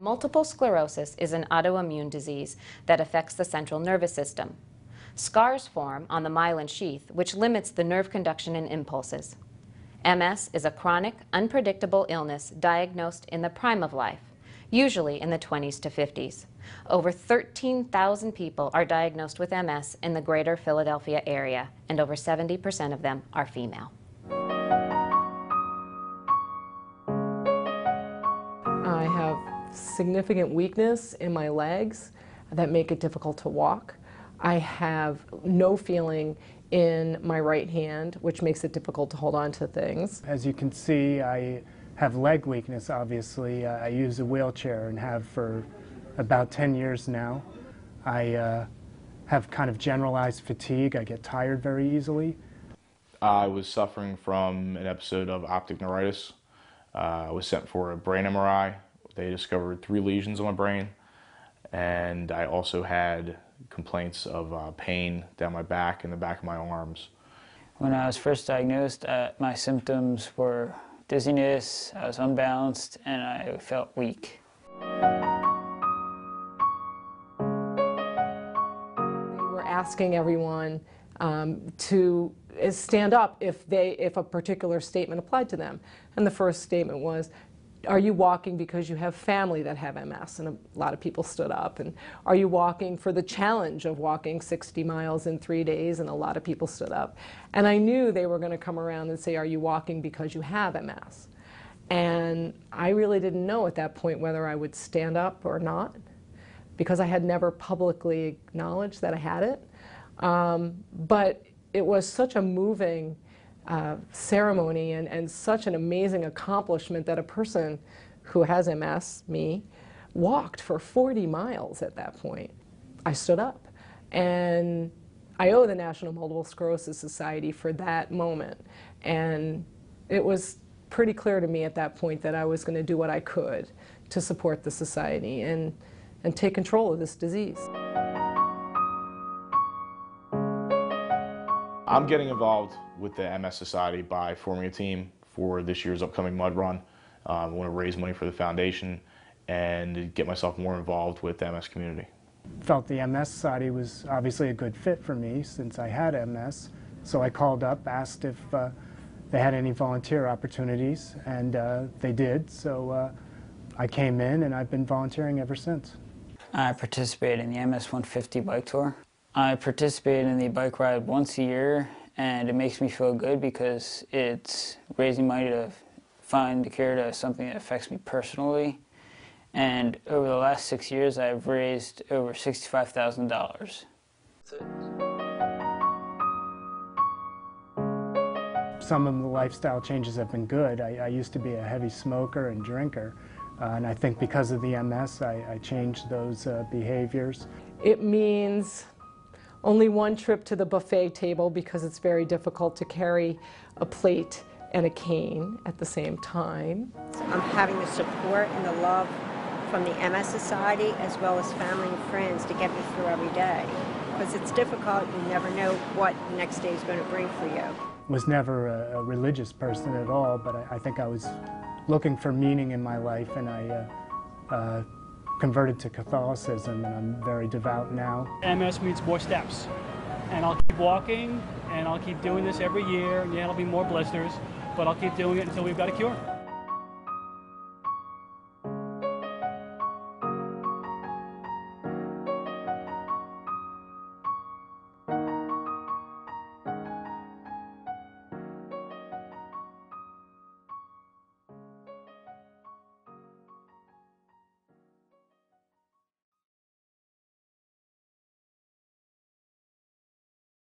Multiple sclerosis is an autoimmune disease that affects the central nervous system. Scars form on the myelin sheath, which limits the nerve conduction and impulses. MS is a chronic, unpredictable illness diagnosed in the prime of life, usually in the 20s to 50s. Over 13,000 people are diagnosed with MS in the greater Philadelphia area, and over 70% of them are female. I have significant weakness in my legs that make it difficult to walk. I have no feeling in my right hand, which makes it difficult to hold on to things. As you can see, I have leg weakness, obviously. I use a wheelchair and have for about 10 years now. I have kind of generalized fatigue. I get tired very easily. I was suffering from an episode of optic neuritis. I was sent for a brain MRI. They discovered 3 lesions on my brain, and I also had complaints of pain down my back and the back of my arms. When I was first diagnosed, my symptoms were dizziness, I was unbalanced, and I felt weak. They were asking everyone to stand up if a particular statement applied to them. And the first statement was, are you walking because you have family that have MS? And a lot of people stood up. And are you walking for the challenge of walking 60 miles in 3 days? And a lot of people stood up. And I knew they were going to come around and say, are you walking because you have MS? And I really didn't know at that point whether I would stand up or not, because I had never publicly acknowledged that I had it. But it was such a moving ceremony and such an amazing accomplishment that a person who has MS, me, walked for 40 miles at that point. I stood up, and I owe the National Multiple Sclerosis Society for that moment. And it was pretty clear to me at that point that I was going to do what I could to support the society and take control of this disease. I'm getting involved with the MS Society by forming a team for this year's upcoming mud run. I want to raise money for the foundation and get myself more involved with the MS community. Felt the MS Society was obviously a good fit for me since I had MS. So I called up, asked if they had any volunteer opportunities, and they did. So I came in, and I've been volunteering ever since. I participate in the MS 150 bike tour. I participate in the bike ride once a year, and it makes me feel good because it's raising money to find the cure to something that affects me personally. And over the last 6 years, I've raised over $65,000. Some of the lifestyle changes have been good. I used to be a heavy smoker and drinker, and I think because of the MS, I changed those behaviors. It means only one trip to the buffet table because it's very difficult to carry a plate and a cane at the same time. I'm having the support and the love from the MS Society as well as family and friends to get me through every day. Because it's difficult, you never know what the next day is going to bring for you. Was never a religious person at all, but I think I was looking for meaning in my life, and I converted to Catholicism, and I'm very devout now. MS means more steps, and I'll keep walking, and I'll keep doing this every year, and yeah, it'll be more blisters, but I'll keep doing it until we've got a cure.